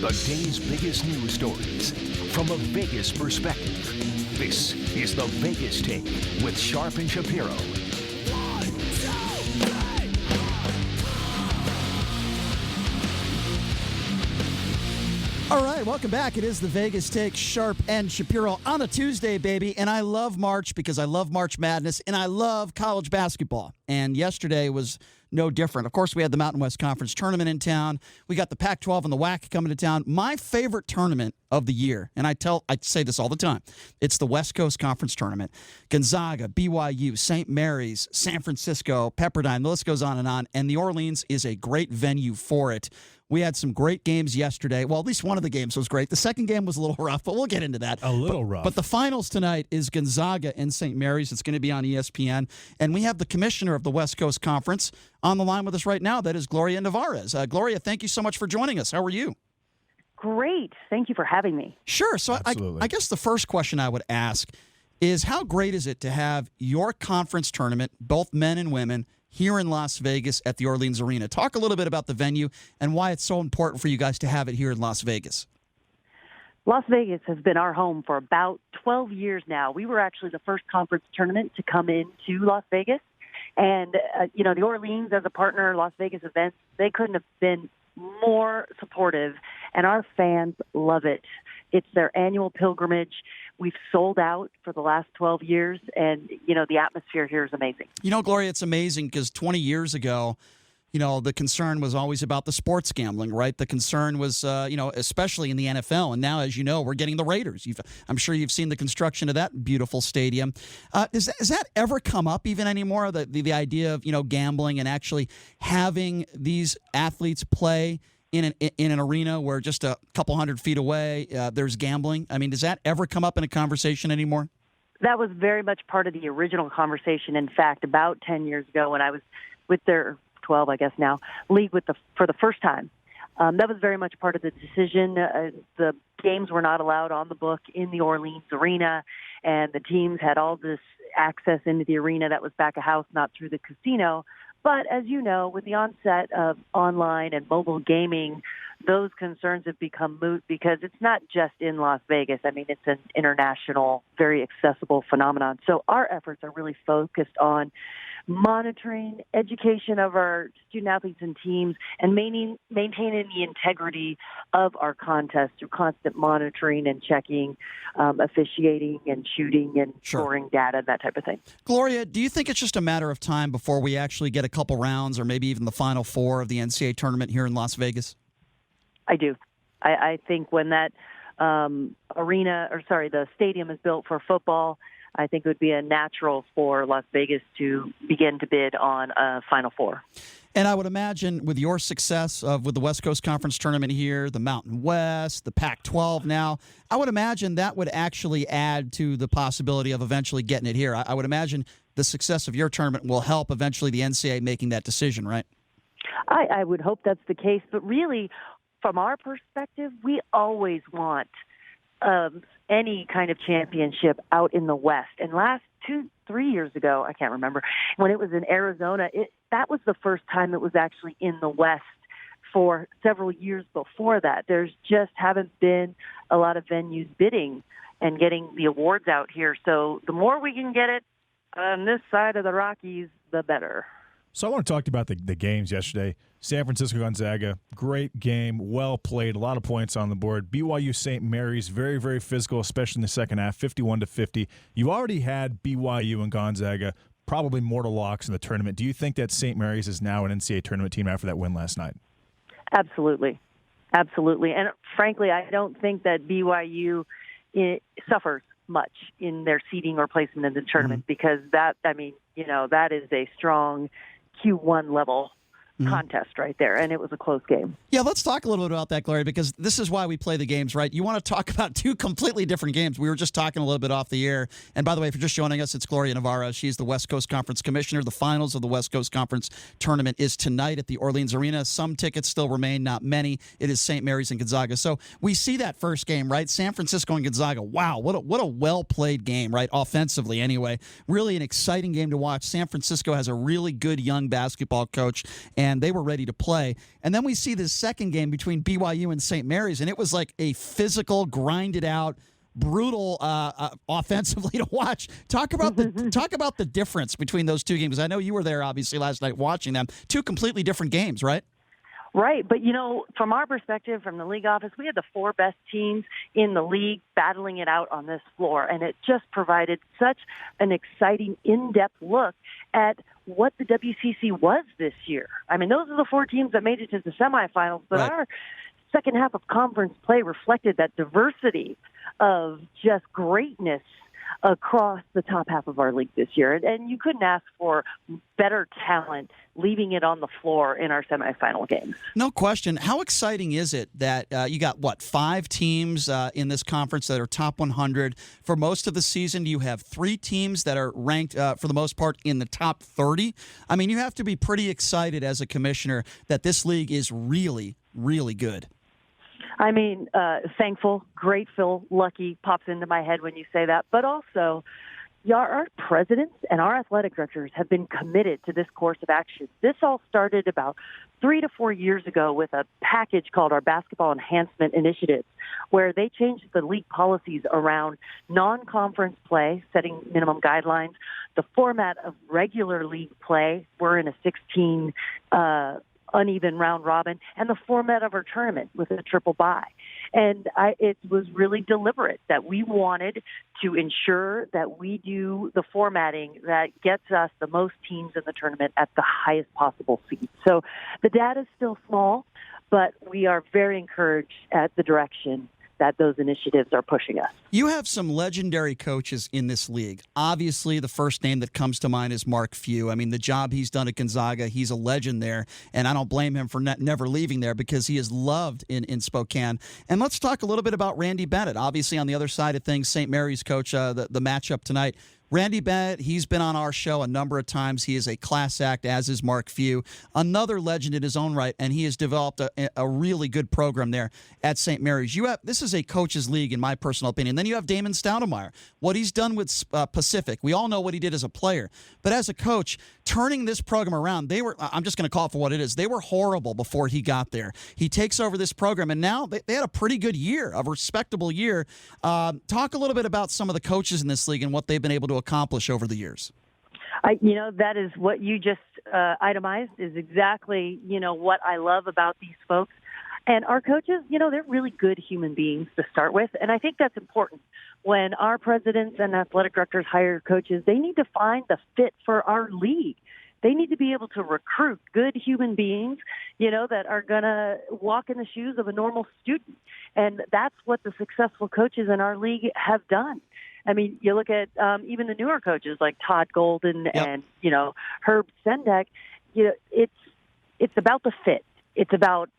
The day's biggest news stories from a Vegas perspective. This is the Vegas Take with Sharp and Shapiro. All right, welcome back. It is the Vegas Take, Sharp and Shapiro on a Tuesday, baby. And I love March because I love March Madness and I love college basketball. And yesterday was no different. Of course, we had the Mountain West Conference Tournament in town. We got the Pac-12 and the WAC coming to town. My favorite tournament of the year, and I say this all the time, it's the West Coast Conference Tournament. Gonzaga, BYU, Saint Mary's, San Francisco, Pepperdine, the list goes on, and New Orleans is a great venue for it. We had some great games yesterday. Well, at least one of the games was great. The second game was a little rough, but we'll get into that. A little rough. But the finals tonight is Gonzaga and Saint Mary's. It's going to be on ESPN. And we have the commissioner of the West Coast Conference on the line with us right now. That is Gloria Nevarez. Gloria, thank you so much for joining us. How are you? Great. Thank you for having me. Sure. So I guess the first question I would ask is how great is it to have your conference tournament, both men and women, here in Las Vegas at the Orleans Arena? Talk a little bit about the venue and why it's so important for you guys to have it here in Las Vegas. Las Vegas has been our home for about 12 years now. We were actually the first conference tournament to come into Las Vegas. And, the Orleans as a partner, Las Vegas Events, they couldn't have been more supportive. And our fans love it. It's their annual pilgrimage. We've sold out for the last 12 years, and, the atmosphere here is amazing. Gloria, it's amazing because 20 years ago, the concern was always about the sports gambling, right? The concern was, especially in the NFL. And now, as you know, we're getting the Raiders. I'm sure you've seen the construction of that beautiful stadium. Does that ever come up even anymore, the idea of, gambling and actually having these athletes play in an arena where just a couple 100 feet away there's gambling? I mean, does that ever come up in a conversation anymore? That was very much part of the original conversation. In fact, about 10 years ago when I was with their 12, I guess now, league for the first time. That was very much part of the decision. The games were not allowed on the book in the Orleans Arena, and the teams had all this access into the arena that was back of house, not through the casino. But as you know, with the onset of online and mobile gaming, those concerns have become moot because it's not just in Las Vegas. I mean, it's an international, very accessible phenomenon. So our efforts are really focused on monitoring, education of our student-athletes and teams, and maintaining the integrity of our contest through constant monitoring and checking, officiating and shooting and storing data, that type of thing. Gloria, do you think it's just a matter of time before we actually get a couple rounds or maybe even the Final Four of the NCAA tournament here in Las Vegas? I do. I think when that the stadium is built for football, I think it would be a natural for Las Vegas to begin to bid on a Final Four. And I would imagine with your success with the West Coast Conference Tournament here, the Mountain West, the Pac-12 now, I would imagine that would actually add to the possibility of eventually getting it here. I would imagine the success of your tournament will help eventually the NCAA making that decision, right? I would hope that's the case. But really, from our perspective, we always want any kind of championship out in the West. And last 2-3 years ago, I can't remember, when it was in Arizona, that was the first time it was actually in the West. For several years before that, there's just haven't been a lot of venues bidding and getting the awards out here. So the more we can get it on this side of the Rockies, the better. So I want to talk to you about the games yesterday. San Francisco Gonzaga, great game, well played, a lot of points on the board. BYU Saint Mary's, very, very physical, especially in the second half, 51-50. You already had BYU and Gonzaga, probably mortal locks in the tournament. Do you think that Saint Mary's is now an NCAA tournament team after that win last night? Absolutely. Absolutely. And frankly, I don't think that BYU suffers much in their seeding or placement in the tournament because that is a strong Q1 level contest right there, and it was a close game. Yeah, let's talk a little bit about that, Gloria, because this is why we play the games, right? You want to talk about two completely different games. We were just talking a little bit off the air. And by the way, if you're just joining us, it's Gloria Nevarez. She's the West Coast Conference Commissioner. The finals of the West Coast Conference Tournament is tonight at the Orleans Arena. Some tickets still remain, not many. It is Saint Mary's and Gonzaga. So we see that first game, right? San Francisco and Gonzaga. Wow, what a well-played game, right? Offensively, anyway. Really an exciting game to watch. San Francisco has a really good young basketball coach, and and they were ready to play. And then we see this second game between BYU and Saint Mary's, and it was like a physical, grinded out, brutal offensively to watch. Talk about the difference between those two games. I know you were there obviously last night watching them. Two completely different games, right? Right, but from our perspective, from the league office, we had the 4 best teams in the league battling it out on this floor, and it just provided such an exciting, in-depth look at what the WCC was this year. I mean, those are the 4 teams that made it to the semifinals, but right. Our second half of conference play reflected that diversity of just greatness across the top half of our league this year. And you couldn't ask for better talent leaving it on the floor in our semifinal games. No question. How exciting is it that you got, 5 teams in this conference that are top 100? For most of the season, you have 3 teams that are ranked, for the most part, in the top 30. I mean, you have to be pretty excited as a commissioner that this league is really, really good. I mean, thankful, grateful, lucky pops into my head when you say that. But also, our presidents and our athletic directors have been committed to this course of action. This all started about 3 to 4 years ago with a package called our Basketball Enhancement Initiative, where they changed the league policies around non-conference play, setting minimum guidelines, the format of regular league play. We're in a 16 uneven round robin, and the format of our tournament with a triple bye. And it was really deliberate that we wanted to ensure that we do the formatting that gets us the most teams in the tournament at the highest possible seed. So the data is still small, but we are very encouraged at the direction that those initiatives are pushing us. You have some legendary coaches in this league. Obviously, the first name that comes to mind is Mark Few. I mean, the job he's done at Gonzaga, he's a legend there, and I don't blame him for never leaving there because he is loved in Spokane. And let's talk a little bit about Randy Bennett. Obviously, on the other side of things, St. Mary's coach, the matchup tonight. Randy Bennett, he's been on our show a number of times. He is a class act, as is Mark Few, another legend in his own right, and he has developed a really good program there at St. Mary's. This is a coach's league, in my personal opinion. Then you have Damon Stoudemire, what he's done with Pacific. We all know what he did as a player, but as a coach, turning this program around, I'm just going to call it for what it is. They were horrible before he got there. He takes over this program, and now they had a pretty good year, a respectable year. Talk a little bit about some of the coaches in this league and what they've been able to accomplish over the years. That is what you just itemized is exactly, what I love about these folks. And our coaches, they're really good human beings to start with. And I think that's important. When our presidents and athletic directors hire coaches, they need to find the fit for our league. They need to be able to recruit good human beings, that are going to walk in the shoes of a normal student. And that's what the successful coaches in our league have done. I mean, you look at even the newer coaches like Todd Golden and, Herb Sendek, it's about the fit. It's about,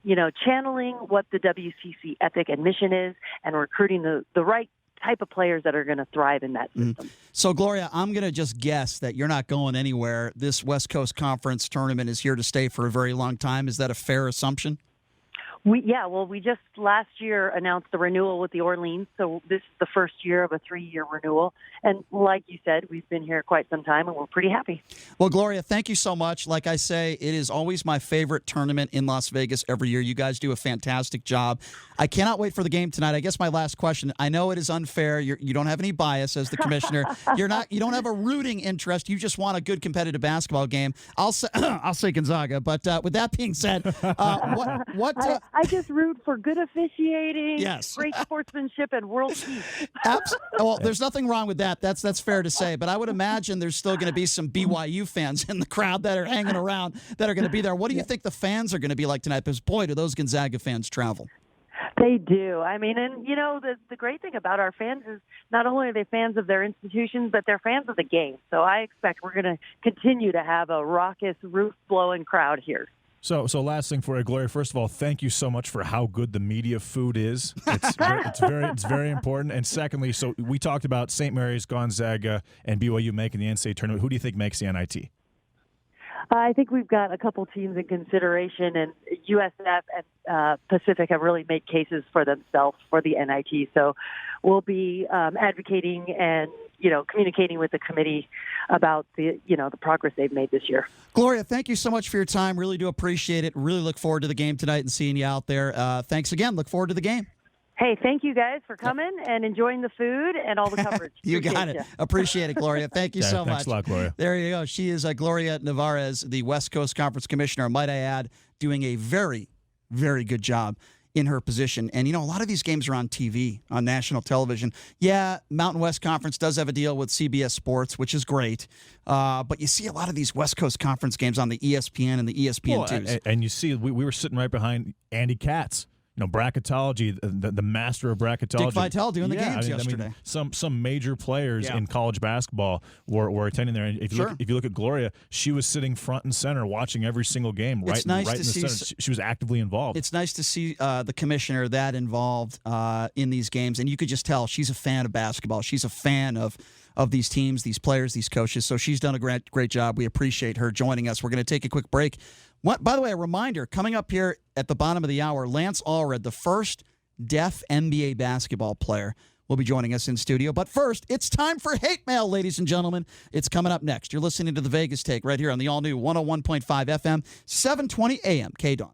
channeling what the WCC ethic and mission is and recruiting the right type of players that are going to thrive in that system. So, Gloria, I'm going to just guess that you're not going anywhere. This West Coast Conference tournament is here to stay for a very long time. Is that a fair assumption? We just last year announced the renewal with the Orleans, so this is the first year of a 3-year renewal. And like you said, we've been here quite some time, and we're pretty happy. Well, Gloria, thank you so much. Like I say, it is always my favorite tournament in Las Vegas every year. You guys do a fantastic job. I cannot wait for the game tonight. I guess my last question, I know it is unfair. You don't have any bias as the commissioner. You don't have a rooting interest. You just want a good competitive basketball game. I'll say Gonzaga, but with that being said, I just root for good officiating, yes, great sportsmanship, and world peace. Well, there's nothing wrong with that. That's fair to say. But I would imagine there's still going to be some BYU fans in the crowd that are hanging around that are going to be there. What do you think the fans are going to be like tonight? Because, boy, do those Gonzaga fans travel. They do. I mean, and, the great thing about our fans is not only are they fans of their institutions, but they're fans of the game. So I expect we're going to continue to have a raucous, roof-blowing crowd here. So last thing for you, Gloria. First of all, thank you so much for how good the media food is. It's very important. And secondly, so we talked about St. Mary's, Gonzaga, and BYU making the NCAA tournament. Who do you think makes the NIT? I think we've got a couple teams in consideration, and USF and Pacific have really made cases for themselves for the NIT. So we'll be advocating and communicating with the committee about the progress they've made this year. Gloria, thank you so much for your time. Really do appreciate it. Really look forward to the game tonight and seeing you out there. Thanks again. Look forward to the game. Hey, thank you guys for coming and enjoying the food and all the coverage. You got it. Appreciate it, Gloria. Thank you so much. Thanks a lot, Gloria. There you go. She is Gloria Nevarez, the West Coast Conference Commissioner, might I add, doing a very, very good job in her position. And, a lot of these games are on TV, on national television. Yeah, Mountain West Conference does have a deal with CBS Sports, which is great. But you see a lot of these West Coast Conference games on the ESPN and the ESPN2s. And you see, we were sitting right behind Andy Katz. Bracketology, the master of bracketology. Dick Vitale doing the games yesterday. Some major players in college basketball were attending there. And if you look at Gloria, she was sitting front and center watching every single game right in the center. She was actively involved. It's nice to see the commissioner that involved in these games. And you could just tell she's a fan of basketball. She's a fan of these teams, these players, these coaches. So she's done a great job. We appreciate her joining us. We're going to take a quick break. By the way, a reminder, coming up here at the bottom of the hour, Lance Allred, the first deaf NBA basketball player, will be joining us in studio. But first, it's time for Hate Mail, ladies and gentlemen. It's coming up next. You're listening to The Vegas Take right here on the all-new 101.5 FM, 720 AM, KDAWN.